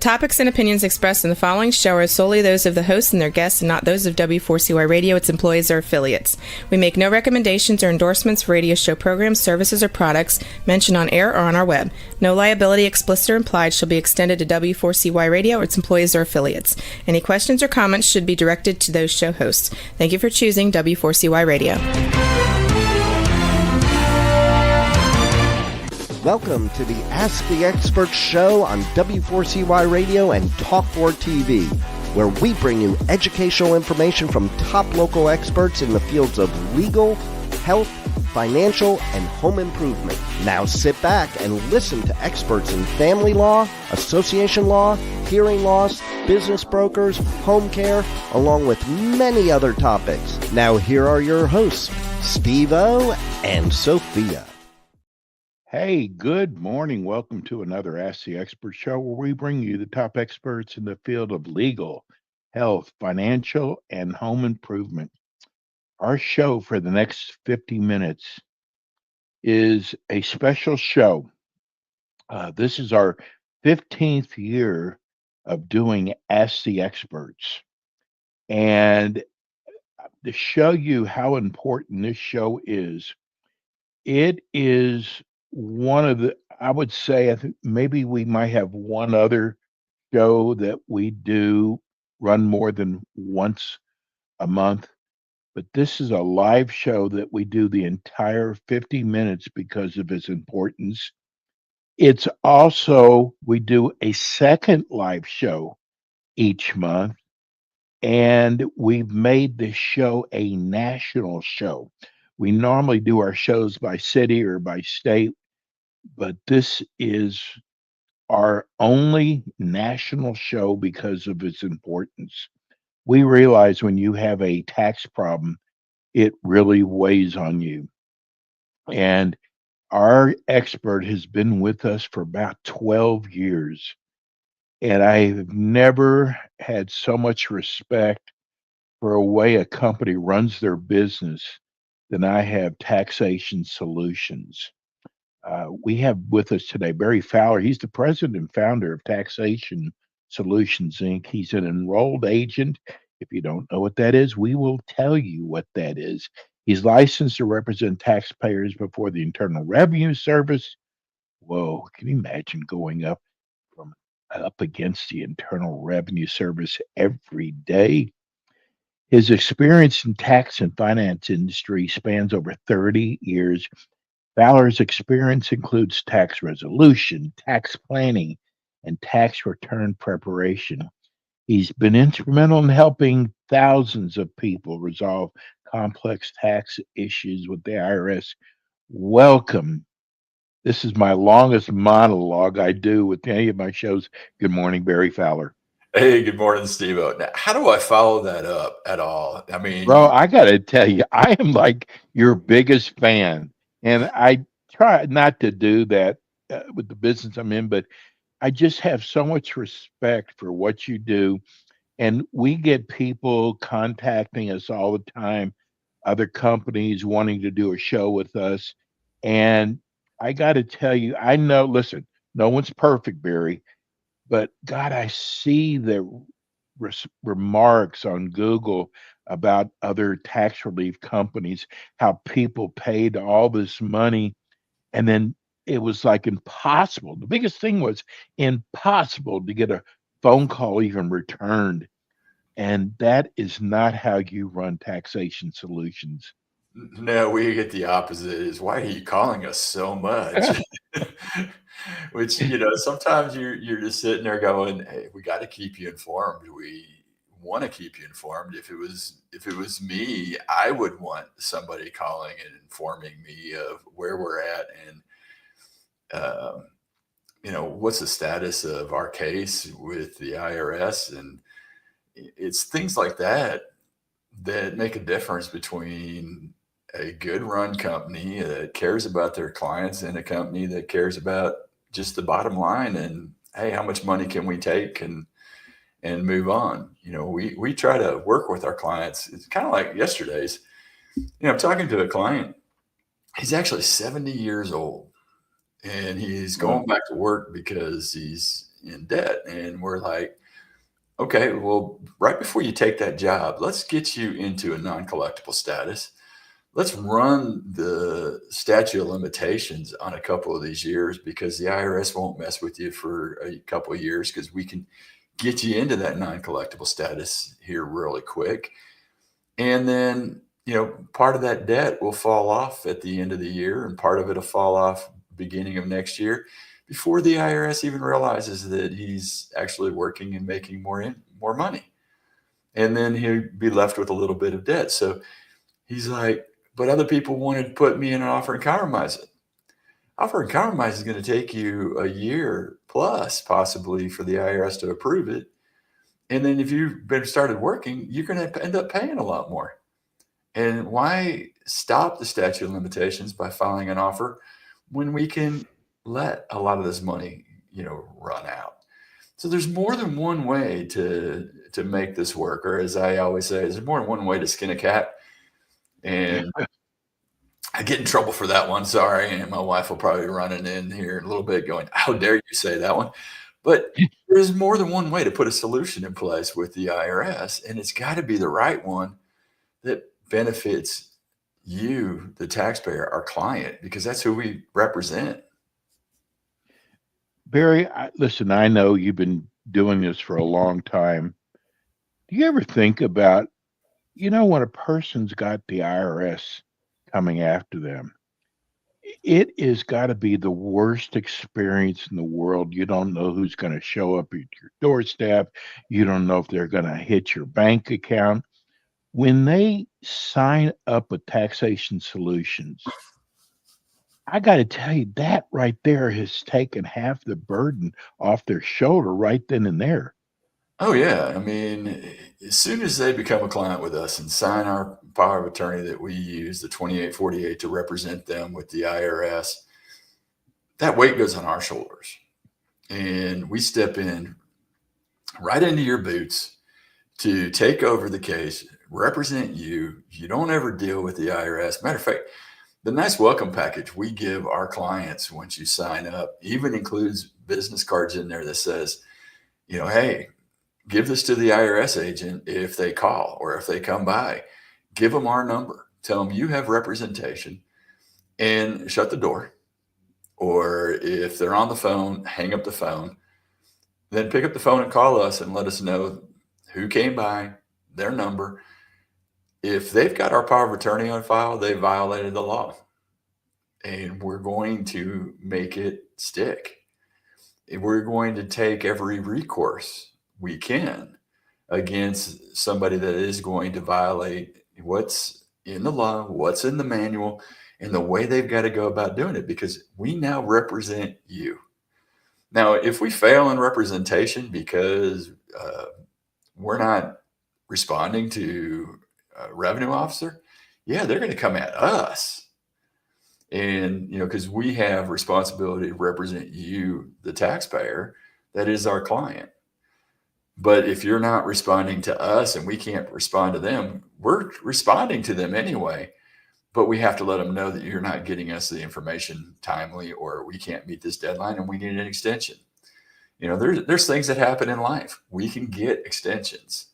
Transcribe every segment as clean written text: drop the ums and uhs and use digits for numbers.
topics and opinions expressed in the following show are solely those of the hosts and their guests and not those of W4CY Radio, its employees, or affiliates. We make no recommendations or endorsements for radio show programs, services, or products mentioned on air or on our web. No liability, explicit or implied, shall be extended to W4CY Radio or its employees or affiliates. Any questions or comments should be directed to those show hosts. Thank you for choosing W4CY Radio. Welcome to the Ask the Expert show on W4CY Radio and Talk4 TV, where we bring you educational information from top local experts in the fields of legal, health, financial, and home improvement. Now sit back and listen to experts in family law, association law, hearing loss, business brokers, home care, along with many other topics. Now here are your hosts, Steve-O and Sophia. Hey, good morning. Welcome to another Ask the Expert show where we bring you the top experts in the field of legal, health, financial, and home improvement. Our show for the next 50 minutes is a special show. This is our 15th year of doing Ask the Experts. And to show you how important this show is, it is one of the, I would say, I think maybe we might have one other show that we do run more than once a month, but this is a live show that we do the entire 50 minutes because of its importance. It's also, we do a second live show each month, and we've made this show a national show. We normally do our shows by city or by state, but this is our only national show because of its importance. We realize when you have a tax problem, it really weighs on you. And our expert has been with us for about 12 years. And I've never had so much respect for a way a company runs their business than I have Taxation Solutions. We have with us today Barry Fowler. He's the president and founder of Taxation Solutions, Inc. He's an enrolled agent. If you don't know what that is, we will tell you what that is. He's licensed to represent taxpayers before the Internal Revenue Service. Whoa, can you imagine going up against the Internal Revenue Service every day? His experience in tax and finance industry spans over 30 years. Fowler's experience includes tax resolution, tax planning, and tax return preparation. He's been instrumental in helping thousands of people resolve complex tax issues with the IRS. Welcome. This is my longest monologue I do with any of my shows. Good morning, Barry Fowler. Hey, good morning, Steve. Now, how do I follow that up at all? I mean, bro, I got to tell you, I am like your biggest fan. And I try not to do that with the business I'm in, but I just have so much respect for what you do. And we get people contacting us all the time, other companies wanting to do a show with us. And I got to tell you, I know, listen, no one's perfect, Barry, but God, I see the remarks on Google about other tax relief companies, how people paid all this money, and then it was like impossible. The biggest thing was impossible to get a phone call even returned. And that is not how you run Taxation Solutions. No, we get the opposite. Is why are you calling us so much? Which, sometimes you're just sitting there going, hey, we got to keep you informed. We want to keep you informed. If it was me, I would want somebody calling and informing me of where we're at and what's the status of our case with the IRS. And it's things like that make a difference between a good run company that cares about their clients and a company that cares about just the bottom line and, hey, how much money can we take and move on. We try to work with our clients. It's kind of like yesterday's, I'm talking to a client. He's actually 70 years old and he's going back to work because he's in debt. And we're like, okay, well, right before you take that job, let's get you into a non-collectible status. Let's run the statute of limitations on a couple of these years, because the IRS won't mess with you for a couple of years, because we can get you into that non-collectible status here really quick. And then, part of that debt will fall off at the end of the year, and part of it will fall off beginning of next year, before the IRS even realizes that he's actually working and making more money. And then he'll be left with a little bit of debt. So he's like, but other people wanted to put me in an offer and compromise. Offer and compromise is going to take you a year plus, possibly, for the IRS to approve it. And then if you've been started working, you're going to end up paying a lot more. And why stop the statute of limitations by filing an offer when we can let a lot of this money, run out? So there's more than one way to make this work, or as I always say, there's more than one way to skin a cat. And I get in trouble for that one. Sorry. And my wife will probably be running in here in a little bit going, how dare you say that one? But there's more than one way to put a solution in place with the IRS. And it's got to be the right one that benefits you, the taxpayer, our client, because that's who we represent. Barry, listen, I know you've been doing this for a long time. Do you ever think about, when a person's got the IRS coming after them, it is got to be the worst experience in the world. You don't know who's going to show up at your doorstep. You don't know if they're going to hit your bank account. When they sign up with Taxation Solutions, I got to tell you, that right there has taken half the burden off their shoulder right then and there. Oh, yeah. I mean, as soon as they become a client with us and sign our power of attorney that we use, the 2848, to represent them with the IRS, that weight goes on our shoulders. And we step in right into your boots to take over the case, represent you. You don't ever deal with the IRS. Matter of fact, the nice welcome package we give our clients once you sign up even includes business cards in there that says, hey, give this to the IRS agent if they call or if they come by. Give them our number. Tell them you have representation and shut the door. Or if they're on the phone, hang up the phone. Then pick up the phone and call us and let us know who came by, their number. If they've got our power of attorney on file, they violated the law. And we're going to make it stick. We're going to take every recourse we can against somebody that is going to violate what's in the law, what's in the manual, and the way they've got to go about doing it, because we now represent you. Now, if we fail in representation because we're not responding to a revenue officer, yeah, they're going to come at us. And, because we have responsibility to represent you, the taxpayer, that is our client. But if you're not responding to us and we can't respond to them, we're responding to them anyway. But we have to let them know that you're not getting us the information timely, or we can't meet this deadline and we need an extension. There's things that happen in life. We can get extensions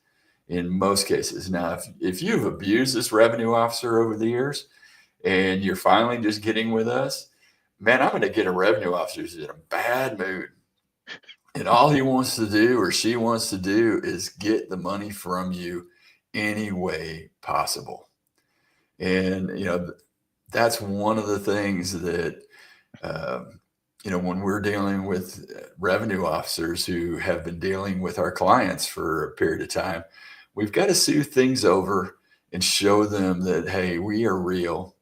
in most cases. Now, if you've abused this revenue officer over the years and you're finally just getting with us, man, I'm going to get a revenue officer who's in a bad mood. And all he wants to do or she wants to do is get the money from you any way possible. And, that's one of the things that, when we're dealing with revenue officers who have been dealing with our clients for a period of time, we've got to smooth things over and show them that, hey, we are real,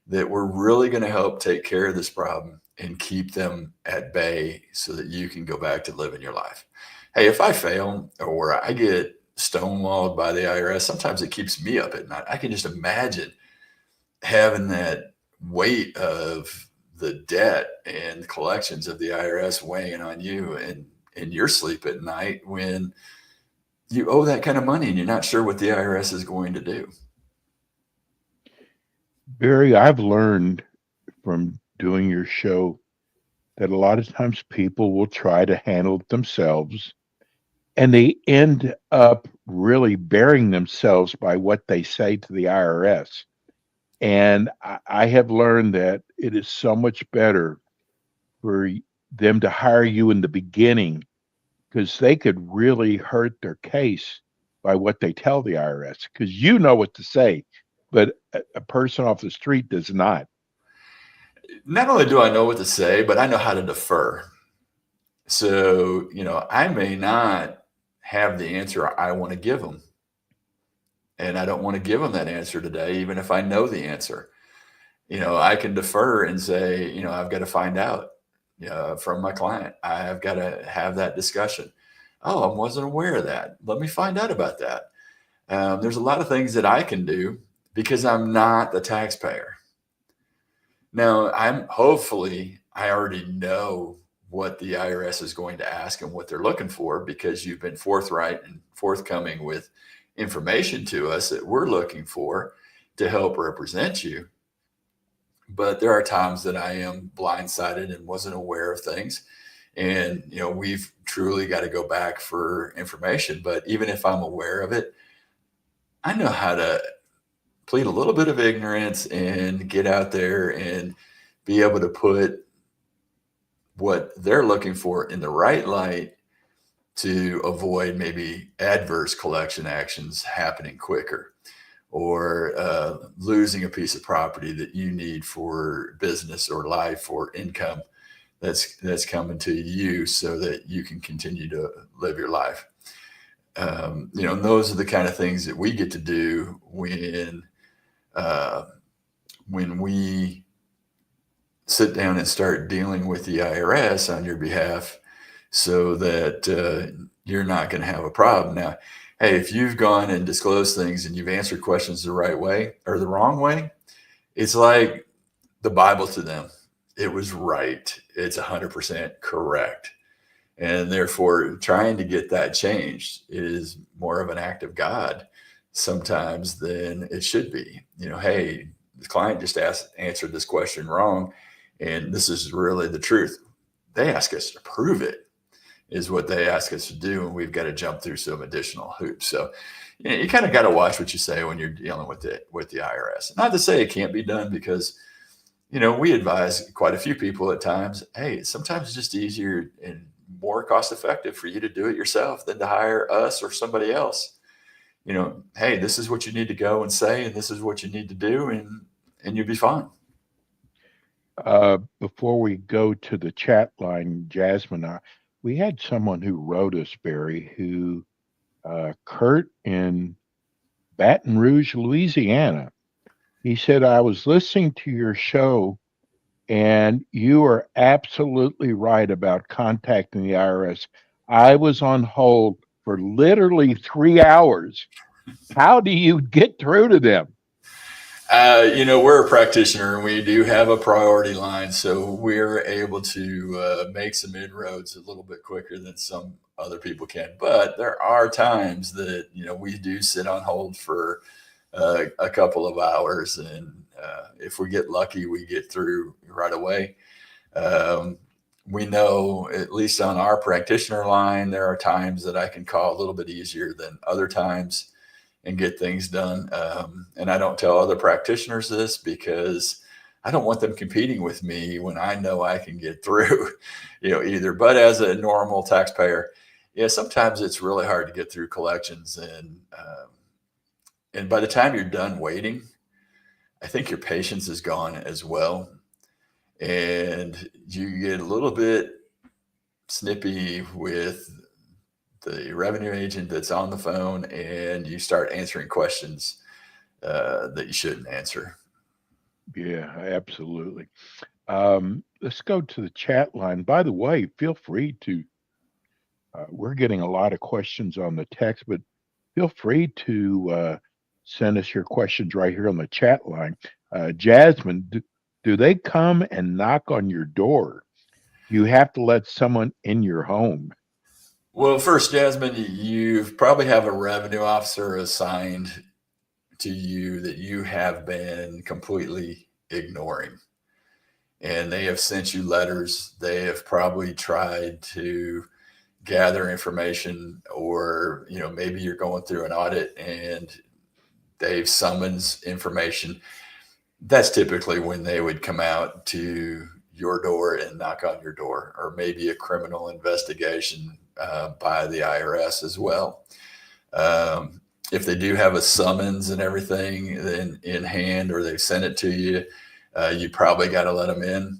that we're really going to help take care of this problem and keep them at bay so that you can go back to living your life. Hey, if I fail or I get stonewalled by the IRS, sometimes it keeps me up at night. I can just imagine having that weight of the debt and collections of the IRS weighing on you and your sleep at night when you owe that kind of money and you're not sure what the IRS is going to do. Barry, I've learned from doing your show that a lot of times people will try to handle it themselves, and they end up really burying themselves by what they say to the IRS. And I have learned that it is so much better for them to hire you in the beginning, because they could really hurt their case by what they tell the IRS, because you know what to say, but a person off the street does not. Not only do I know what to say, but I know how to defer. So, I may not have the answer I want to give them. And I don't want to give them that answer today, even if I know the answer. I can defer and say, I've got to find out from my client. I've got to have that discussion. Oh, I wasn't aware of that. Let me find out about that. There's a lot of things that I can do because I'm not the taxpayer. Now, hopefully I already know what the IRS is going to ask and what they're looking for, because you've been forthright and forthcoming with information to us that we're looking for to help represent you. But there are times that I am blindsided and wasn't aware of things. And, we've truly got to go back for information. But even if I'm aware of it, I know how to plead a little bit of ignorance and get out there and be able to put what they're looking for in the right light to avoid maybe adverse collection actions happening quicker, or losing a piece of property that you need for business or life or income that's coming to you so that you can continue to live your life. And those are the kind of things that we get to do when we sit down and start dealing with the IRS on your behalf, so that you're not going to have a problem. Now, hey, if you've gone and disclosed things and you've answered questions the right way or the wrong way, it's like the Bible to them. It was right. It's 100% correct. And therefore, trying to get that changed is more of an act of God sometimes than it should be. Hey, the client just answered this question wrong, and this is really the truth. They ask us to prove it, is what they ask us to do, and we've got to jump through some additional hoops. So, you kind of got to watch what you say when you're dealing with the IRS. Not to say it can't be done, because we advise quite a few people at times. Hey, sometimes it's just easier and more cost effective for you to do it yourself than to hire us or somebody else. Hey, this is what you need to go and say, and this is what you need to do, and you'll be fine. Before we go to the chat line, Jasmine, we had someone who wrote us, Barry, who Kurt in Baton Rouge, Louisiana. He said, I was listening to your show, and you are absolutely right about contacting the IRS. I was on hold for literally 3 hours. How do you get through to them? We're a practitioner, and we do have a priority line, so we're able to make some inroads a little bit quicker than some other people can. But there are times that we do sit on hold for a couple of hours, and if we get lucky, we get through right away. We know, at least on our practitioner line, there are times that I can call a little bit easier than other times and get things done. And I don't tell other practitioners this, because I don't want them competing with me when I know I can get through, either. But as a normal taxpayer, sometimes it's really hard to get through collections. And by the time you're done waiting, I think your patience is gone as well. And you get a little bit snippy with the revenue agent that's on the phone, and you start answering questions that you shouldn't answer. Yeah, absolutely. Let's go to the chat line. By the way, feel free to, we're getting a lot of questions on the text, but feel free to send us your questions right here on the chat line. Jasmine, do they come and knock on your door? You have to let someone in your home. Well, first, Jasmine, you probably have a revenue officer assigned to you that you have been completely ignoring. and they have sent you letters. They have probably tried to gather information, or, maybe you're going through an audit and they've summons information. That's typically when they would come out to your door and knock on your door, or maybe a criminal investigation by the IRS as well. If they do have a summons and everything then in hand, or they've sent it to you, you probably got to let them in.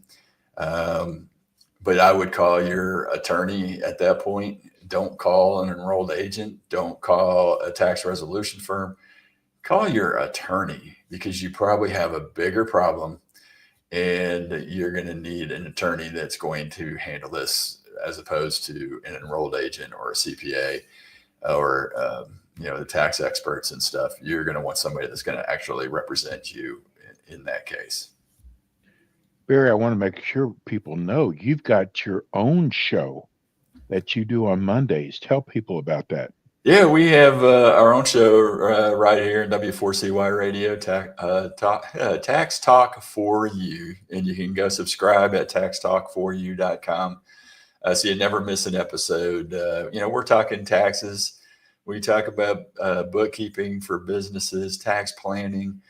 But I would call your attorney at that point. Don't call an enrolled agent. Don't call a tax resolution firm. Call your attorney, because you probably have a bigger problem and you're going to need an attorney that's going to handle this, as opposed to an enrolled agent or a CPA or, the tax experts and stuff. You're going to want somebody that's going to actually represent you in that case. Barry, I want to make sure people know you've got your own show that you do on Mondays. Tell people about that. Yeah, we have our own show right here in W4CY Radio, Tax Talk for You, and you can go subscribe at taxtalk4you.com, so you never miss an episode. We're talking taxes. We talk about bookkeeping for businesses, tax planning.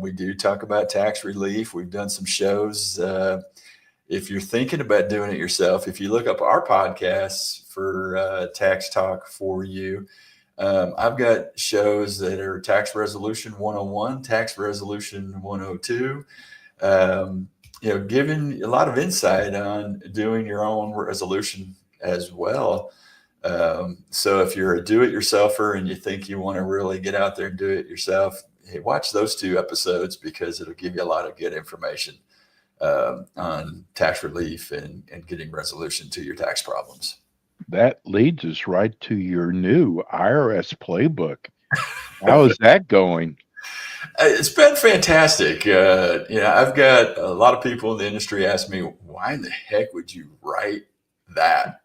We do talk about tax relief. We've done some shows. If you're thinking about doing it yourself, if you look up our podcasts for Tax Talk for You, I've got shows that are Tax Resolution 101, Tax Resolution 102, giving a lot of insight on doing your own resolution as well. So if you're a do-it-yourselfer and you think you want to really get out there and do it yourself, hey, watch those 2 episodes, because it'll give you a lot of good information on tax relief and getting resolution to your tax problems. That leads us right to your new IRS playbook. How is that going? It's been fantastic. I've got a lot of people in the industry ask me, why in the heck would you write that?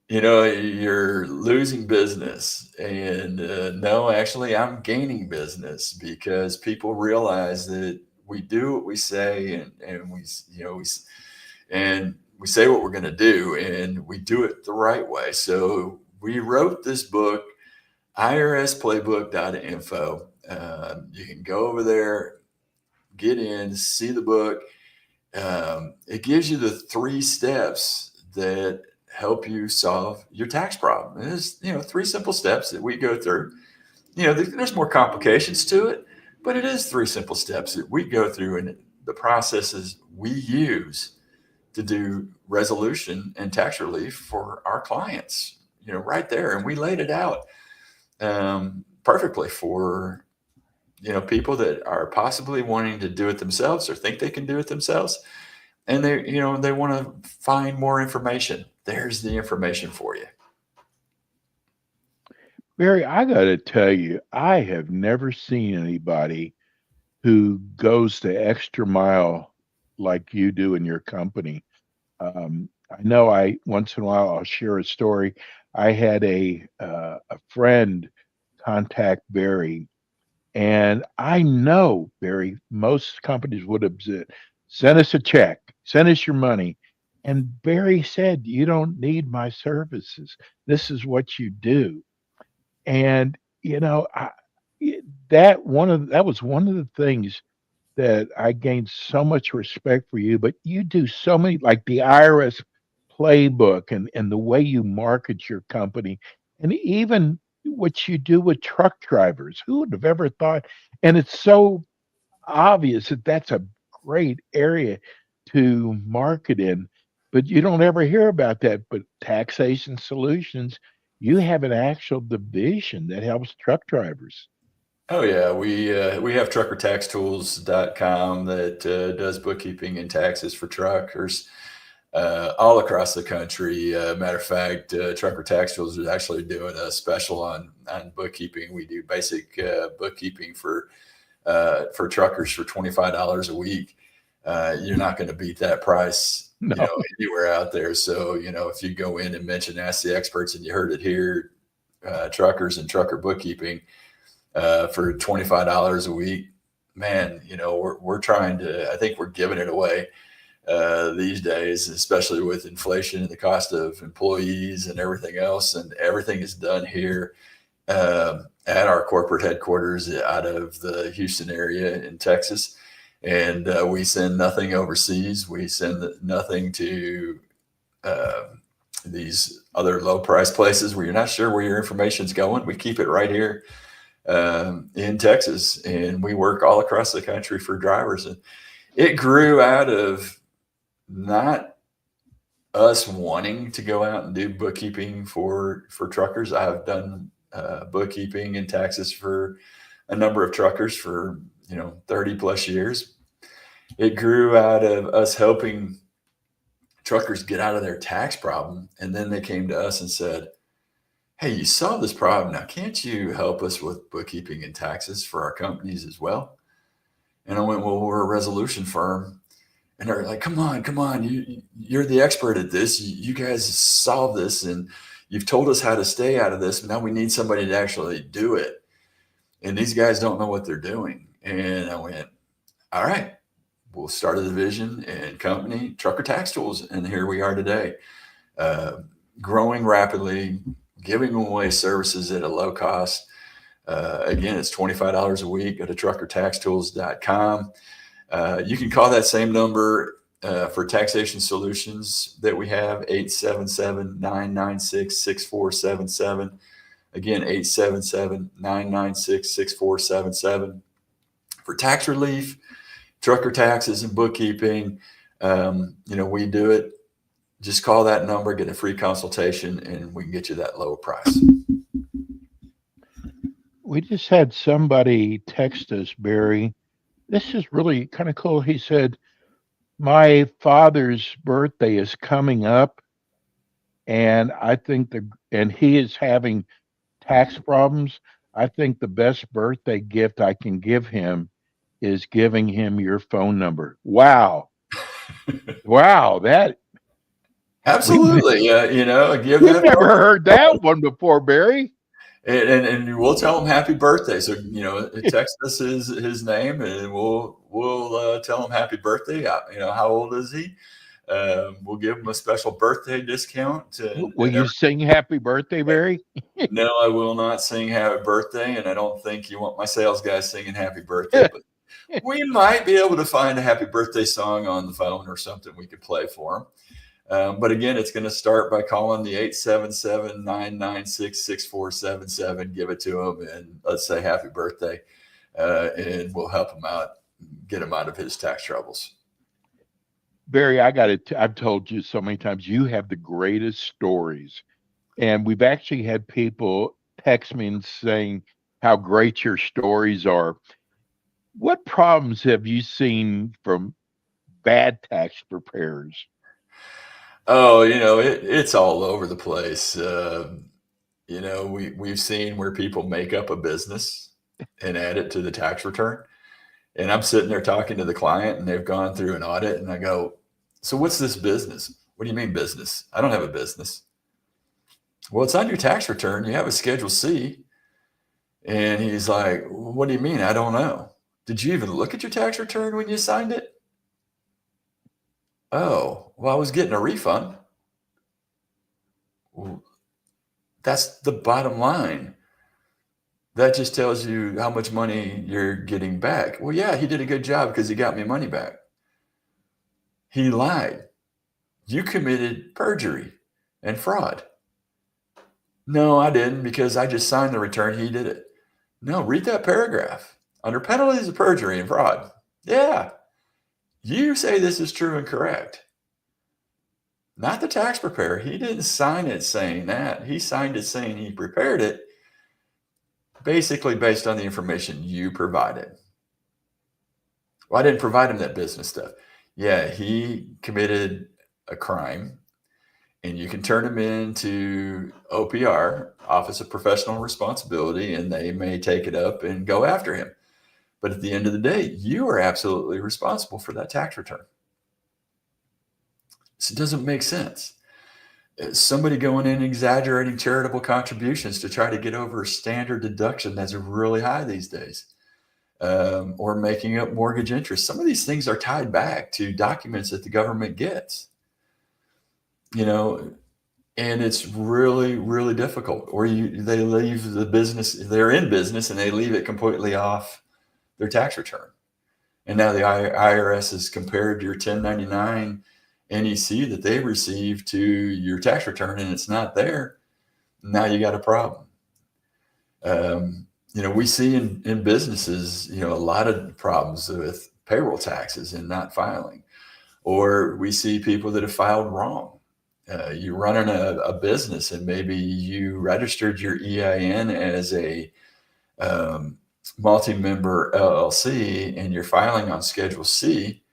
You're losing business. And no, actually, I'm gaining business, because people realize that we do what we say, and we say what we're going to do, and we do it the right way. So we wrote this book, irsplaybook.info. You can go over there, get in, see the book. It gives you the 3 steps that help you solve your tax problem. And it's 3 simple steps that we go through. There's more complications to it, but it is 3 simple steps that we go through, and the processes we use to do resolution and tax relief for our clients, right there. And we laid it out perfectly for, people that are possibly wanting to do it themselves, or think they can do it themselves. And they want to find more information. There's the information for you. Barry, I got to tell you, I have never seen anybody who goes the extra mile like you do in your company. I know once in a while I'll share a story. I had a friend contact Barry, and I know, Barry, most companies would have said, send us a check, send us your money. And Barry said, you don't need my services. This is what you do. And that was one of the things that I gained so much respect for you. But you do so many, like the IRS playbook, and the way you market your company, and even what you do with truck drivers. Who would have ever thought? And it's so obvious that that's a great area to market in, but you don't ever hear about that. But Taxation Solutions, you have an actual division that helps truck drivers. Oh yeah, we have truckertaxtools.com that does bookkeeping and taxes for truckers all across the country. Matter of fact, Trucker Tax Tools is actually doing a special on bookkeeping. We do basic bookkeeping for truckers for $25 a week. You're not going to beat that price, anywhere out there. So, if you go in and mention Ask the Experts and you heard it here, truckers and trucker bookkeeping for $25 a week, man, we're trying to, I think we're giving it away. these days, especially with inflation and the cost of employees and everything else. And everything is done here at our corporate headquarters out of the Houston area in Texas. And we send nothing overseas. We send nothing to these other low price places where you're not sure where your information's going. We keep it right here in Texas, and we work all across the country for drivers. And it grew out of not us wanting to go out and do bookkeeping for truckers. I have done bookkeeping and taxes for a number of truckers for 30 plus years. It grew out of us helping truckers get out of their tax problem, and then they came to us and said, "Hey, you solved this problem. Now, can't you help us with bookkeeping and taxes for our companies as well?" And I went, "Well, we're a resolution firm." And they're like, come on, you're the expert at this. You guys solve this, and you've told us how to stay out of this, but now we need somebody to actually do it. And these guys don't know what they're doing. And I went, all right, we'll start a division and company, Trucker Tax Tools. And here we are today, growing rapidly, giving away services at a low cost. Again, it's $25 a week. Go to truckertaxtools.com. You can call that same number for taxation solutions that we have, 877-996-6477. Again, 877-996-6477. For tax relief, trucker taxes, and bookkeeping, we do it. Just call that number, get a free consultation, and we can get you that lower price. We just had somebody text us, Barry. This is really kind of cool. He said, my father's birthday is coming up, and and he is having tax problems. I think the best birthday gift I can give him is giving him your phone number. Wow. Wow. That absolutely. We've never heard that one before, Barry. And we'll tell him happy birthday. So, text us his name, and we'll tell him happy birthday. How old is he? We'll give him a special birthday discount. Will you sing happy birthday, Barry? No, I will not sing happy birthday. And I don't think you want my sales guy singing happy birthday, but we might be able to find a happy birthday song on the phone or something we could play for him. But again, it's going to start by calling the 877-996-6477, give it to him, and let's say happy birthday, and we'll help him out, get him out of his tax troubles. Barry, I've told you so many times, you have the greatest stories. And we've actually had people text me and saying how great your stories are. What problems have you seen from bad tax preparers? Oh, it's all over the place. We've seen where people make up a business and add it to the tax return. And I'm sitting there talking to the client, and they've gone through an audit, and I go, so what's this business? What do you mean business? I don't have a business. Well, it's on your tax return. You have a Schedule C. And he's like, what do you mean? I don't know. Did you even look at your tax return when you signed it? Oh, well, I was getting a refund. Well, that's the bottom line. That just tells you how much money you're getting back. Well, yeah, he did a good job because he got me money back. He lied. You committed perjury and fraud. No, I didn't, because I just signed the return. He did it. No, read that paragraph. Under penalties of perjury and fraud. Yeah. You say this is true and correct. Not the tax preparer. He didn't sign it saying that. He signed it saying he prepared it basically based on the information you provided. Well, I didn't provide him that business stuff. Yeah, he committed a crime, and you can turn him into OPR, Office of Professional Responsibility, and they may take it up and go after him. But at the end of the day, you are absolutely responsible for that tax return. So it doesn't make sense. Somebody going in exaggerating charitable contributions to try to get over a standard deduction that's really high these days. or making up mortgage interest. Some of these things are tied back to documents that the government gets, and it's really, really difficult. Or they leave the business, they're in business and they leave it completely off their tax return. And now the IRS has compared your 1099 NEC that they received to your tax return, and it's not there. Now you got a problem. We see in businesses, a lot of problems with payroll taxes and not filing, or we see people that have filed wrong. You're running a business and maybe you registered your EIN as a multi-member LLC and you're filing on Schedule C,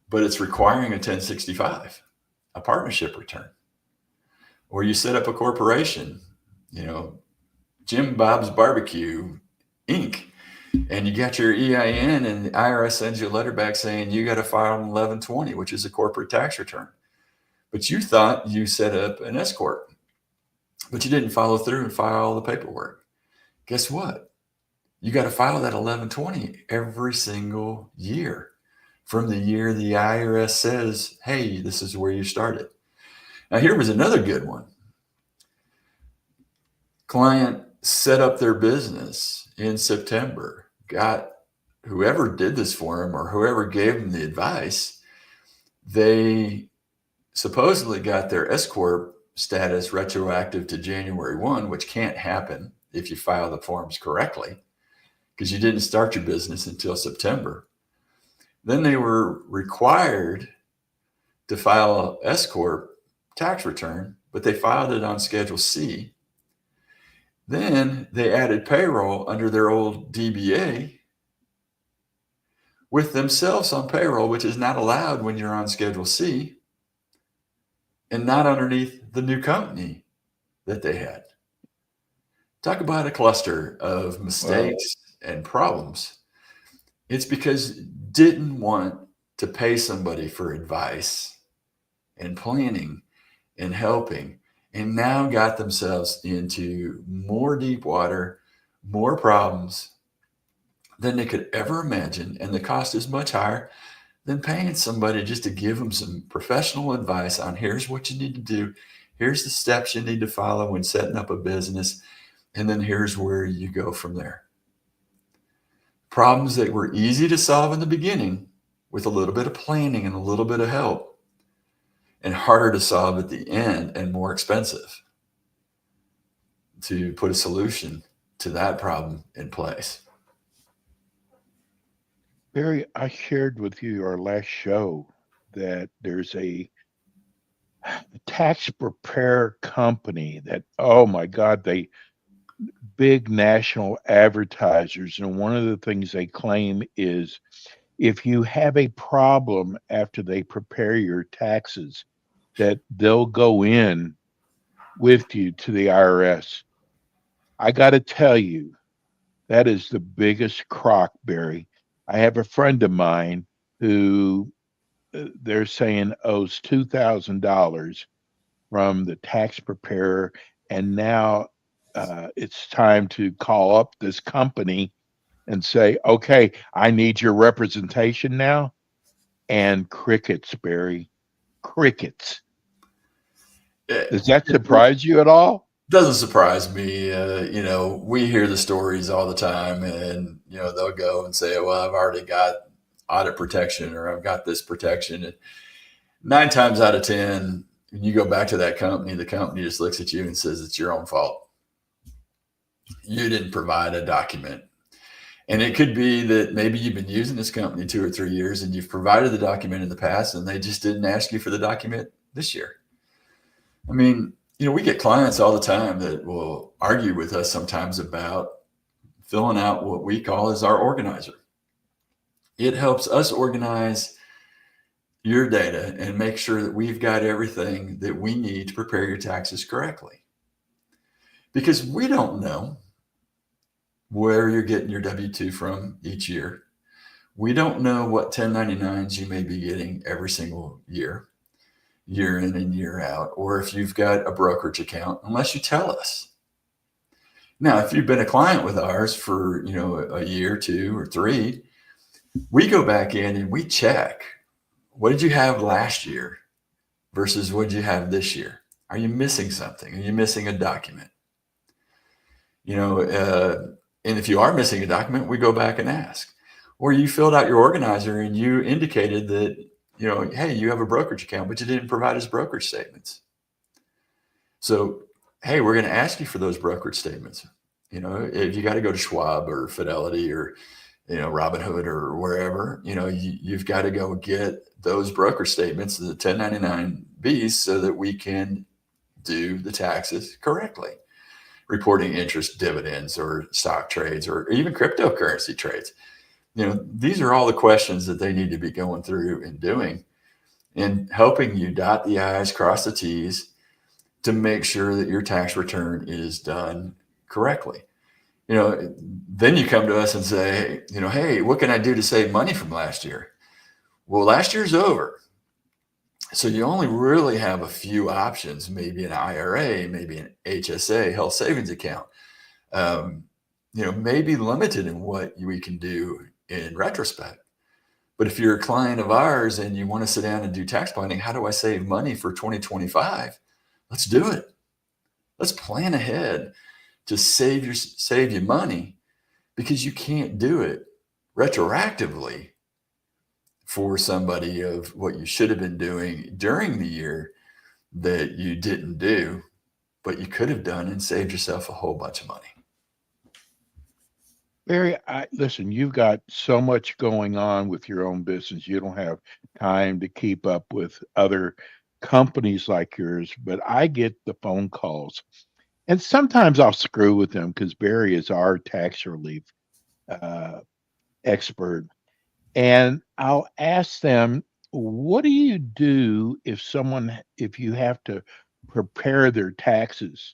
but it's requiring a 1065, a partnership return. Or you set up a corporation, Jim Bob's Barbecue, Inc., and you got your EIN and the IRS sends you a letter back saying you got to file an 1120, which is a corporate tax return. But you thought you set up an S Corp, but you didn't follow through and file all the paperwork. Guess what? You got to file that 1120 every single year from the year the IRS says, hey, this is where you started. Now, here was another good one. Client set up their business in September, got whoever did this for him or whoever gave him the advice, they supposedly got their S Corp status retroactive to January 1, which can't happen if you file the forms correctly because you didn't start your business until September. Then they were required to file an S Corp tax return, but they filed it on Schedule C. Then they added payroll under their old DBA with themselves on payroll, which is not allowed when you're on Schedule C, and not underneath the new company that they had. Talk about a cluster of mistakes and problems. It's because didn't want to pay somebody for advice and planning and helping, and now got themselves into more deep water, more problems than they could ever imagine. And the cost is much higher than paying somebody just to give them some professional advice on here's what you need to do. Here's the steps you need to follow when setting up a business. And then here's where you go from there. Problems that were easy to solve in the beginning with a little bit of planning and a little bit of help, and harder to solve at the end and more expensive to put a solution to that problem in place. Barry, I shared with you our last show that there's a tax prepare company that, oh my God, they big national advertisers. And one of the things they claim is if you have a problem after they prepare your taxes, that they'll go in with you to the IRS. I got to tell you, that is the biggest crock, Barry. I have a friend of mine who they're saying owes $2,000 from the tax preparer, and now it's time to call up this company and say, okay, I need your representation now. And crickets, Barry, crickets. Does that surprise you at all? Doesn't surprise me. We hear the stories all the time, and they'll go and say, well, I've already got audit protection, or I've got this protection. And 9 times out of 10, when you go back to that company, the company just looks at you and says, it's your own fault. You didn't provide a document. And it could be that maybe you've been using this company 2 or 3 years and you've provided the document in the past and they just didn't ask you for the document this year. I mean, we get clients all the time that will argue with us sometimes about filling out what we call as our organizer. It helps us organize your data and make sure that we've got everything that we need to prepare your taxes correctly. Because we don't know where you're getting your W-2 from each year. We don't know what 1099s you may be getting every single year in and year out, or if you've got a brokerage account, unless you tell us. Now, if you've been a client with ours for, a year, 2 or 3, we go back in and we check, what did you have last year versus what did you have this year? Are you missing something? Are you missing a document? And if you are missing a document, we go back and ask. Or you filled out your organizer and you indicated that, hey, you have a brokerage account, but you didn't provide us brokerage statements. So, hey, we're going to ask you for those brokerage statements. If you got to go to Schwab or Fidelity or, Robinhood or wherever, you've got to go get those brokerage statements, the 1099Bs, so that we can do the taxes correctly. Reporting interest, dividends, or stock trades, or even cryptocurrency trades. These are all the questions that they need to be going through and doing, and helping you dot the I's, cross the T's to make sure that your tax return is done correctly. Then you come to us and say, hey, what can I do to save money from last year? Well, last year's over. So you only really have a few options, maybe an IRA, maybe an HSA, health savings account, maybe limited in what we can do in retrospect. But if you're a client of ours and you want to sit down and do tax planning, how do I save money for 2025? Let's do it. Let's plan ahead to save you money, because you can't do it retroactively for somebody of what you should have been doing during the year that you didn't do, but you could have done and saved yourself a whole bunch of money. Barry, listen, you've got so much going on with your own business. You don't have time to keep up with other companies like yours, but I get the phone calls. And sometimes I'll screw with them because Barry is our tax relief expert. And I'll ask them, what do you do if you have to prepare their taxes?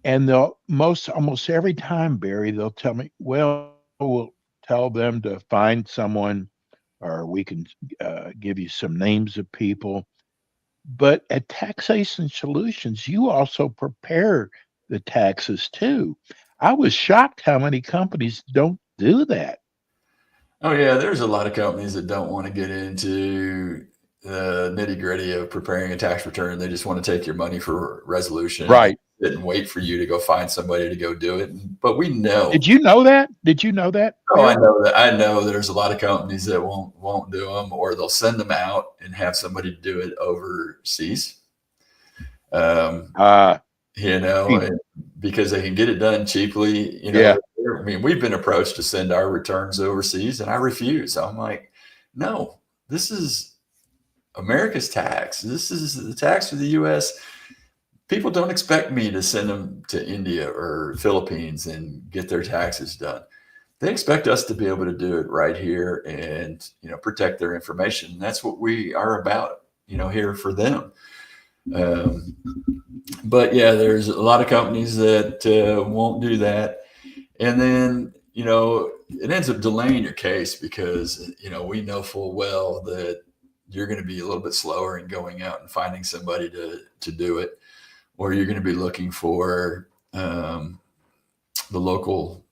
And almost every time, Barry, they'll tell me, well, we'll tell them to find someone, or we can give you some names of people. But at Taxation Solutions, you also prepare the taxes too. I was shocked how many companies don't do that. Oh yeah, there's a lot of companies that don't want to get into the nitty gritty of preparing a tax return. They just want to take your money for resolution, Right? And wait for you to go find somebody to go do it. But we know. Did you know that? Did you know that? Oh, I know that. I know there's a lot of companies that won't do them, or they'll send them out and have somebody do it overseas. Because they can get it done cheaply. Yeah. I mean, we've been approached to send our returns overseas, and I refuse. I'm like, no, this is America's tax. This is the tax for the U.S. People don't expect me to send them to India or Philippines and get their taxes done. They expect us to be able to do it right here and, protect their information. That's what we are about, here for them. But yeah, there's a lot of companies that won't do that. And then, it ends up delaying your case because, we know full well that you're going to be a little bit slower in going out and finding somebody to do it, or you're going to be looking for the local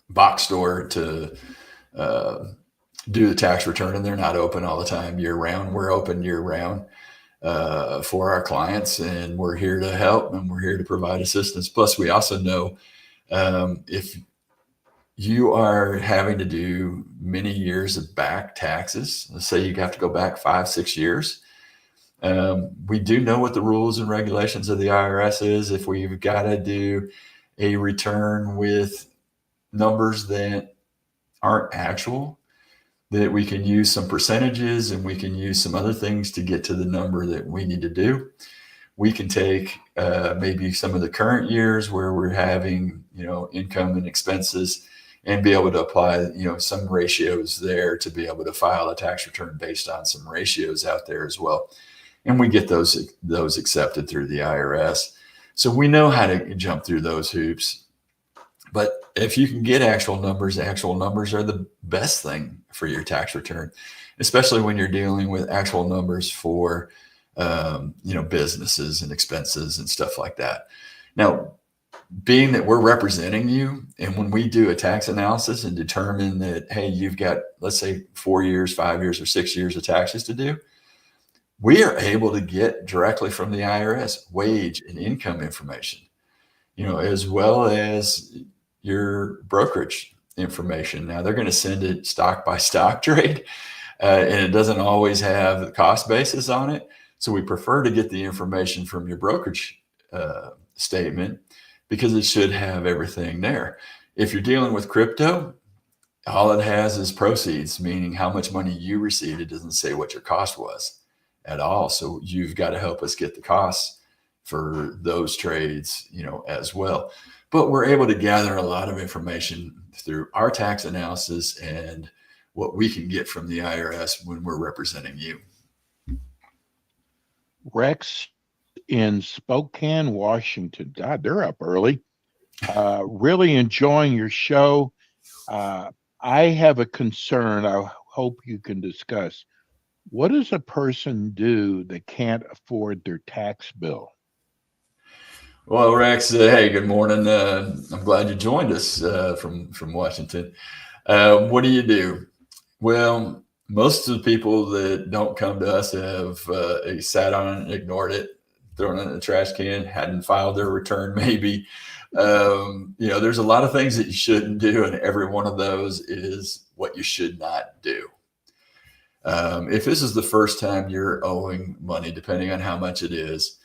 box store to do the tax return, and they're not open all the time year round. We're open year round for our clients, and we're here to help, and we're here to provide assistance. Plus, we also know if you are having to do many years of back taxes, let's say you have to go back 5-6 years, we do know what the rules and regulations of the IRS is. If we've got to do a return with numbers that aren't actual, that we can use some percentages and we can use some other things to get to the number that we need to do. We can take maybe some of the current years where we're having, income and expenses, and be able to apply, some ratios there to be able to file a tax return based on some ratios out there as well. And we get those accepted through the IRS. So we know how to jump through those hoops. But if you can get actual numbers are the best thing for your tax return, especially when you're dealing with actual numbers for, businesses and expenses and stuff like that. Now, being that we're representing you, and when we do a tax analysis and determine that, hey, you've got, let's say, 4 years, 5 years, or 6 years of taxes to do, we are able to get directly from the IRS wage and income information, as well as your brokerage information. Now, they're going to send it stock by stock trade, and it doesn't always have the cost basis on it. So we prefer to get the information from your brokerage statement, because it should have everything there. If you're dealing with crypto, all it has is proceeds, meaning how much money you received. It doesn't say what your cost was at all. So you've got to help us get the costs for those trades, as well. But we're able to gather a lot of information through our tax analysis and what we can get from the IRS when we're representing you. Rex in Spokane, Washington. God, they're up early. Really enjoying your show. I have a concern I hope you can discuss. What does a person do that can't afford their tax bill? Well, Rex, hey, good morning. I'm glad you joined us from Washington. What do you do? Well, most of the people that don't come to us have sat on it and ignored it, thrown it in the trash can, hadn't filed their return maybe. There's a lot of things that you shouldn't do, and every one of those is what you should not do. If this is the first time you're owing money, depending on how much it is,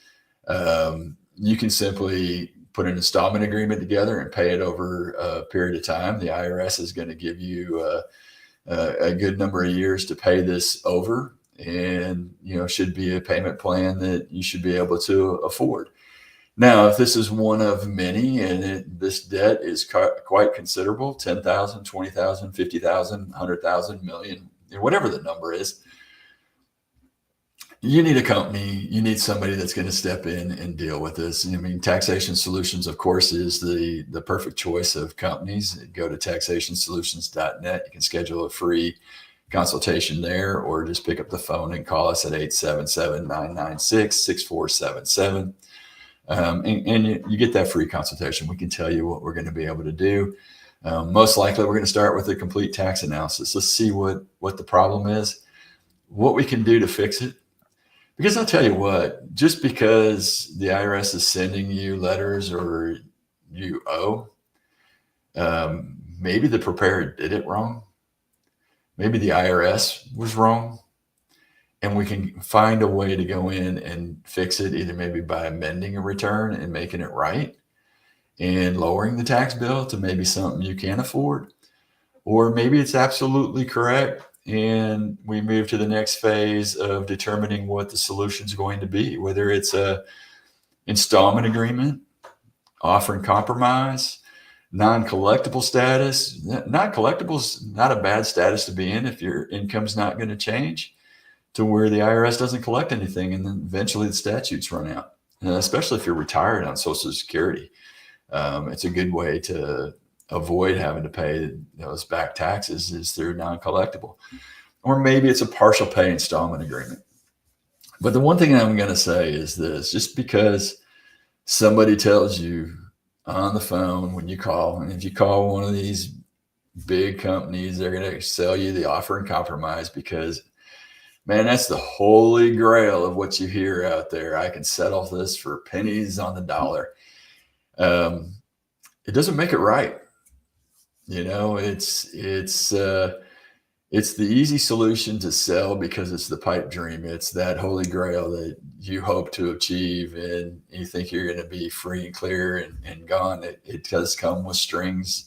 you can simply put an installment agreement together and pay it over a period of time. The IRS is going to give you a good number of years to pay this over, and should be a payment plan that you should be able to afford. Now, if this is one of many, and this debt is quite considerable, 10,000, 20,000, 50,000, 100,000, million, whatever the number is, you need a company, you need somebody that's going to step in and deal with this. Taxation Solutions, of course, is the perfect choice of companies. Go to taxationsolutions.net. You can schedule a free consultation there, or just pick up the phone and call us at 877-996-6477. And you get that free consultation. We can tell you what we're going to be able to do. Most likely, we're going to start with a complete tax analysis. Let's see what the problem is, what we can do to fix it. Because I'll tell you what, just because the IRS is sending you letters or you owe, maybe the preparer did it wrong. Maybe the IRS was wrong. And we can find a way to go in and fix it, either maybe by amending a return and making it right and lowering the tax bill to maybe something you can afford, or maybe it's absolutely correct and we move to the next phase of determining what the solution is going to be, whether it's a installment agreement, offer and compromise, non-collectible status. Non-collectible is not a bad status to be in if your income's not going to change, to where the IRS doesn't collect anything, and then eventually the statutes run out. Especially if you're retired on Social Security, it's a good way to avoid having to pay those back taxes is through non-collectible. Or maybe it's a partial pay installment agreement. But the one thing I'm going to say is this: just because somebody tells you on the phone when you call, and if you call one of these big companies, they're going to sell you the offer and compromise, because man, that's the holy grail of what you hear out there. I can settle this for pennies on the dollar. It doesn't make it right. It's the easy solution to sell because it's the pipe dream. It's that holy grail that you hope to achieve, and you think you're going to be free and clear and gone. It does come with strings,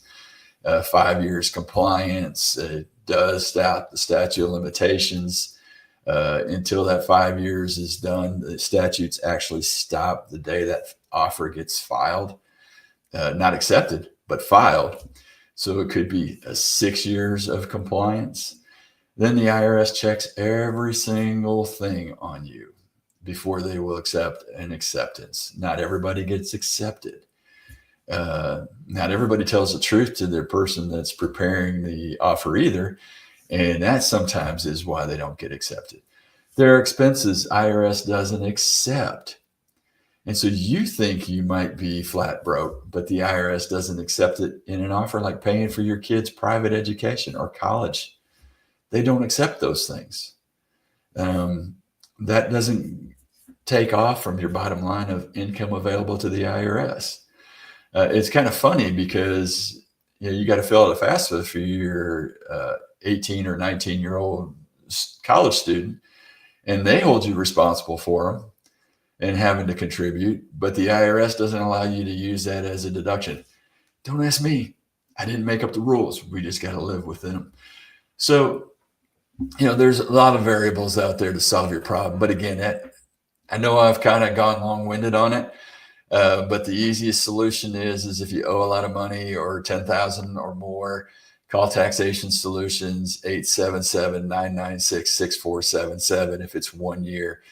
5 years compliance. It does stop the statute of limitations. Until that 5 years is done, the statutes actually stop the day that offer gets filed, not accepted, but filed. So it could be 6 years of compliance. Then the IRS checks every single thing on you before they will accept an acceptance. Not everybody gets accepted. Not everybody tells the truth to their person that's preparing the offer either. And that sometimes is why they don't get accepted. There are expenses IRS doesn't accept. And so you think you might be flat broke, but the IRS doesn't accept it in an offer like paying for your kid's private education or college. They don't accept those things. That doesn't take off from your bottom line of income available to the IRS. It's kind of funny because you got to fill out a FAFSA for your 18 or 19-year-old college student, and they hold you responsible for them and having to contribute, but the IRS doesn't allow you to use that as a deduction. Don't ask me. I didn't make up the rules. We just got to live within them. So, there's a lot of variables out there to solve your problem. But again, I know I've kind of gone long-winded on it, but the easiest solution is if you owe a lot of money or 10,000 or more, call Taxation Solutions, 877-996-6477 if it's 1 year.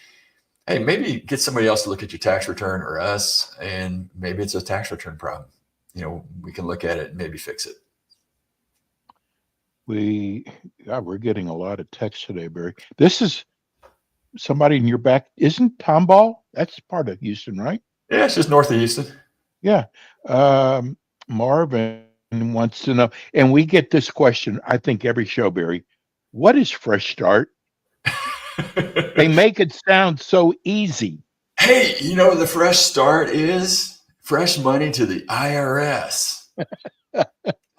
Hey, maybe get somebody else to look at your tax return or us, and maybe it's a tax return problem. We can look at it and maybe fix it. We're getting a lot of text today, Barry. This is somebody in your back. Isn't Tomball? That's part of Houston, right? Yeah, it's just north of Houston. Yeah. Marvin wants to know, and we get this question, I think, every show, Barry. What is Fresh Start? They make it sound so easy. Hey, the Fresh Start is fresh money to the IRS. This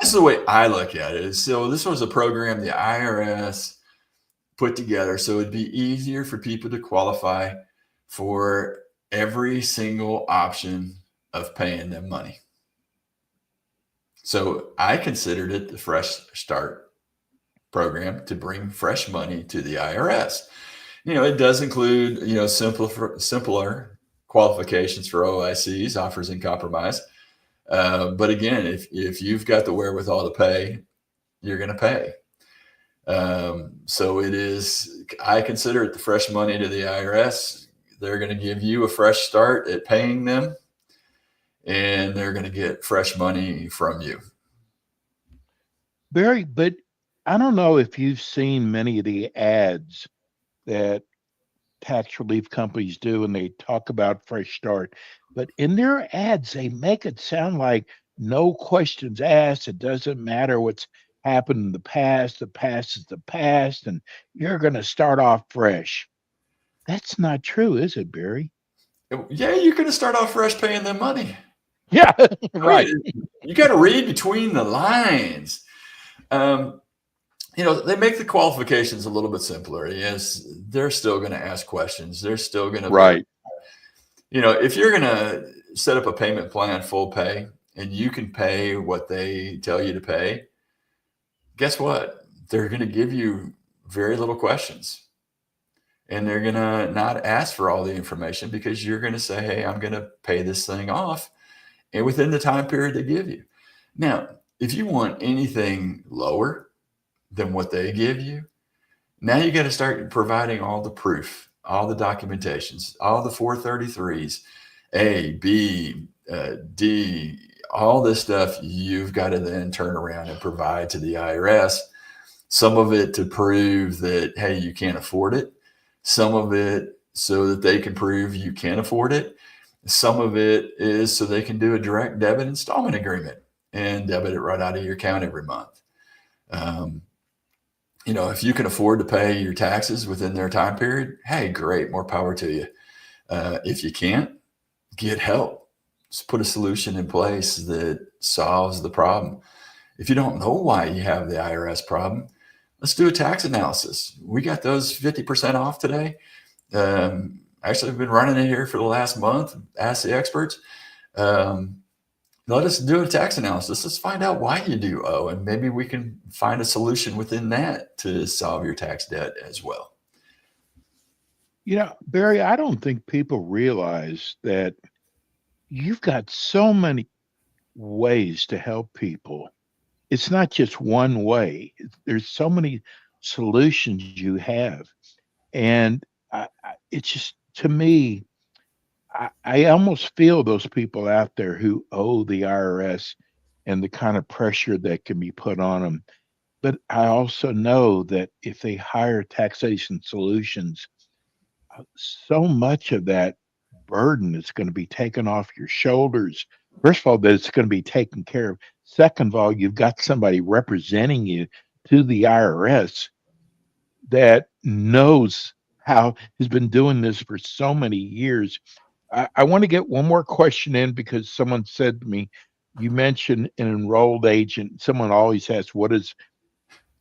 is the way I look at it. So this was a program the IRS put together so it'd be easier for people to qualify for every single option of paying them money. So I considered it the Fresh Start program to bring fresh money to the IRS. It does include, simpler qualifications for OICs, offers in compromise. But again, if you've got the wherewithal to pay, you're going to pay. So I consider it the fresh money to the IRS. They're going to give you a fresh start at paying them, and they're going to get fresh money from you. Barry, but I don't know if you've seen many of the ads that tax relief companies do, and they talk about Fresh Start, but in their ads, they make it sound like no questions asked. It doesn't matter what's happened in the past is the past, and you're going to start off fresh. That's not true, is it, Barry? Yeah, you're going to start off fresh paying them money. Yeah, right. You got to read between the lines. They make the qualifications a little bit simpler. Yes, they're still going to ask questions. They're still going to right. If you're going to set up a payment plan full pay and you can pay what they tell you to pay, guess what? They're going to give you very little questions. And they're going to not ask for all the information because you're going to say, hey, I'm going to pay this thing off, and within the time period they give you. Now, if you want anything lower than what they give you, now you got to start providing all the proof, all the documentations, all the 433s, A, B, D, all this stuff you've got to then turn around and provide to the IRS. Some of it to prove that, hey, you can't afford it. Some of it so that they can prove you can afford it. Some of it is so they can do a direct debit installment agreement and debit it right out of your account every month. If you can afford to pay your taxes within their time period, hey, great, more power to you. If you can't, get help. Just put a solution in place that solves the problem. If you don't know why you have the IRS problem, let's do a tax analysis. We got those 50% off today. Actually, I've been running it here for the last month. Ask the experts. Let us do a tax analysis. Let's find out why you do owe, and maybe we can find a solution within that to solve your tax debt as well. Barry, I don't think people realize that you've got so many ways to help people. It's not just one way. There's so many solutions you have. And it's just, to me, I almost feel those people out there who owe the IRS and the kind of pressure that can be put on them. But I also know that if they hire Taxation Solutions, so much of that burden that's going to be taken off your shoulders. First of all, that it's going to be taken care of. Second of all, you've got somebody representing you to the IRS that knows how, has been doing this for so many years. I want to get one more question in because someone said to me, you mentioned an enrolled agent. Someone always asks,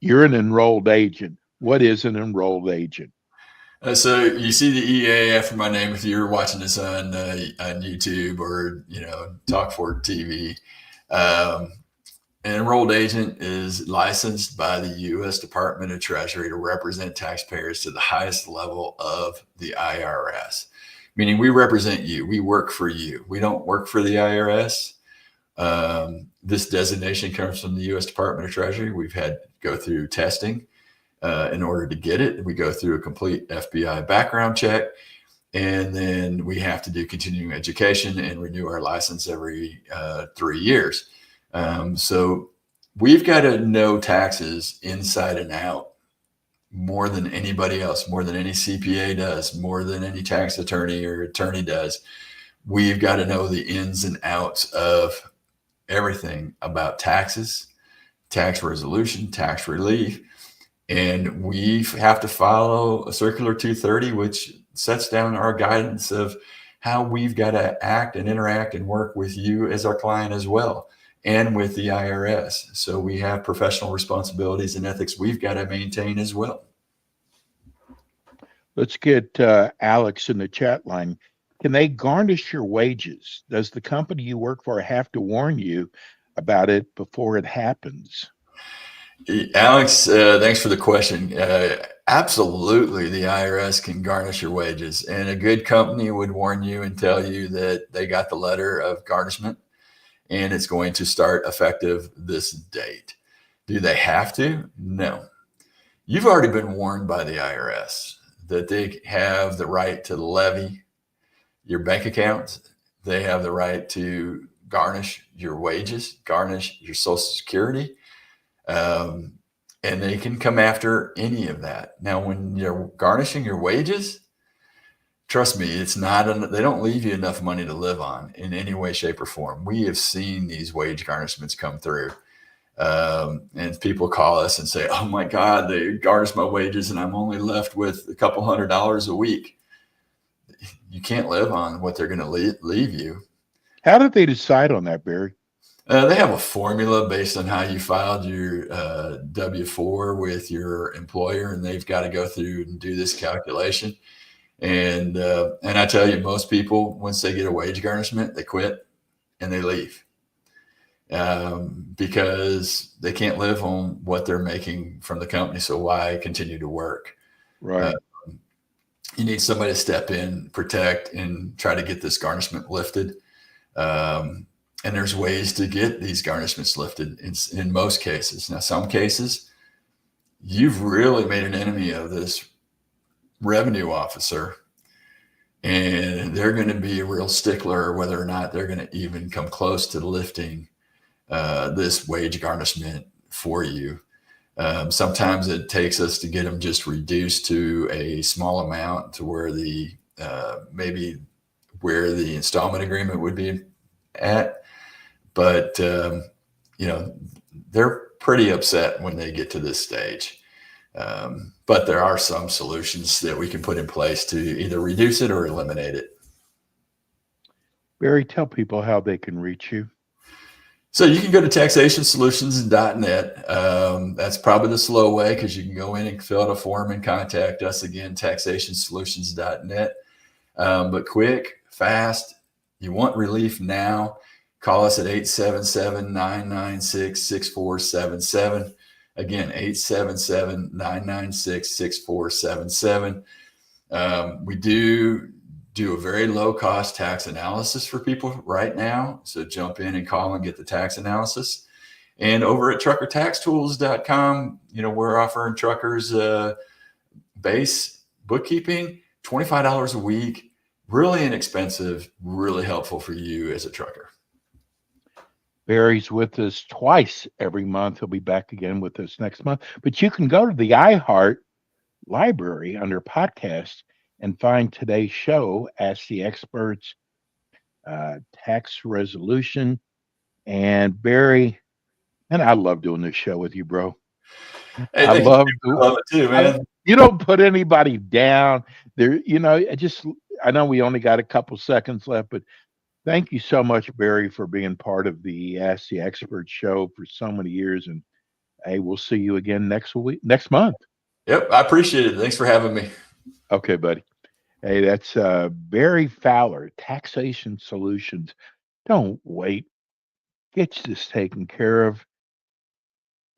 you're an enrolled agent. What is an enrolled agent? So you see the EA after my name if you're watching this on YouTube or Talk for TV. An enrolled agent is licensed by the U.S. Department of Treasury to represent taxpayers to the highest level of the IRS, meaning we represent you. We work for you. We don't work for the IRS. This designation comes from the U.S. Department of Treasury. We've had to go through testing in order to get it. We go through a complete FBI background check, and then we have to do continuing education and renew our license every 3 years. So we've got to know taxes inside and out more than anybody else, more than any CPA does, more than any tax attorney or attorney does. We've got to know the ins and outs of everything about taxes, tax resolution, tax relief. And we have to follow a Circular 230, which sets down our guidance of how we've got to act and interact and work with you as our client as well, and with the IRS. So we have professional responsibilities and ethics we've got to maintain as well. Let's get Alex in the chat line. Can they garnish your wages? Does the company you work for have to warn you about it before it happens? Alex, thanks for the question. Absolutely, the IRS can garnish your wages, and a good company would warn you and tell you that they got the letter of garnishment and it's going to start effective this date. Do they have to? No. You've already been warned by the IRS that they have the right to levy your bank accounts. They have the right to garnish your wages, garnish your Social Security, and they can come after any of that. Now, when you're garnishing your wages, trust me, it's not, they don't leave you enough money to live on in any way, shape, or form. We have seen these wage garnishments come through. And people call us and say, oh my God, they garnish my wages and I'm only left with a couple $100 a week. You can't live on what they're going to leave you. How did they decide on that, Barry? They have a formula based on how you filed your W-4 with your employer, and they've got to go through and do this calculation. And I tell you, most people, once they get a wage garnishment, they quit and they leave because they can't live on what they're making from the company. So why continue to work? Right. You need somebody to step in, protect, and try to get this garnishment lifted. And there's ways to get these garnishments lifted in most cases. Now, some cases, you've really made an enemy of this revenue officer, and they're going to be a real stickler whether or not they're going to even come close to lifting this wage garnishment for you. Sometimes it takes us to get them just reduced to a small amount to where the maybe where the installment agreement would be at. But, they're pretty upset when they get to this stage. But there are some solutions that we can put in place to either reduce it or eliminate it. Barry, tell people how they can reach you. So you can go to taxationsolutions.net. That's probably the slow way because you can go in and fill out a form and contact us again, taxationsolutions.net. But quick, fast, you want relief now, call us at 877-996-6477. Again, 877-996-6477. We do a very low cost tax analysis for people right now. So jump in and call and get the tax analysis. And over at truckertaxtools.com, we're offering truckers base bookkeeping, $25 a week, really inexpensive, really helpful for you as a trucker. Barry's with us twice every month. He'll be back again with us next month. But you can go to the iHeart library under podcasts and find today's show, Ask the Experts, Tax Resolution. And Barry, and I love doing this show with you, bro. Hey, I thank you. love I love it too, man. you don't put anybody down there. I know we only got a couple seconds left, but thank you so much, Barry, for being part of the Ask the Expert show for so many years. And hey, we'll see you again next month. Yep, I appreciate it. Thanks for having me. Okay, buddy. Hey, that's Barry Fowler, Taxation Solutions. Don't wait. Get this taken care of.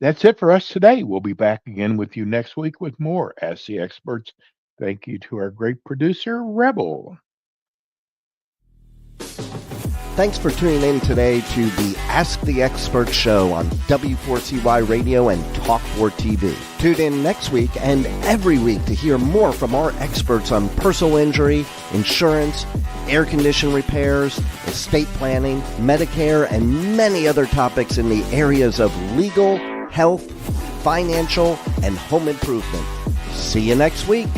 That's it for us today. We'll be back again with you next week with more Ask the Experts. Thank you to our great producer, Rebel. Thanks for tuning in today to the Ask the Expert show on W4CY Radio and Talk4 TV. Tune in next week and every week to hear more from our experts on personal injury, insurance, air condition repairs, estate planning, Medicare, and many other topics in the areas of legal, health, financial, and home improvement. See you next week.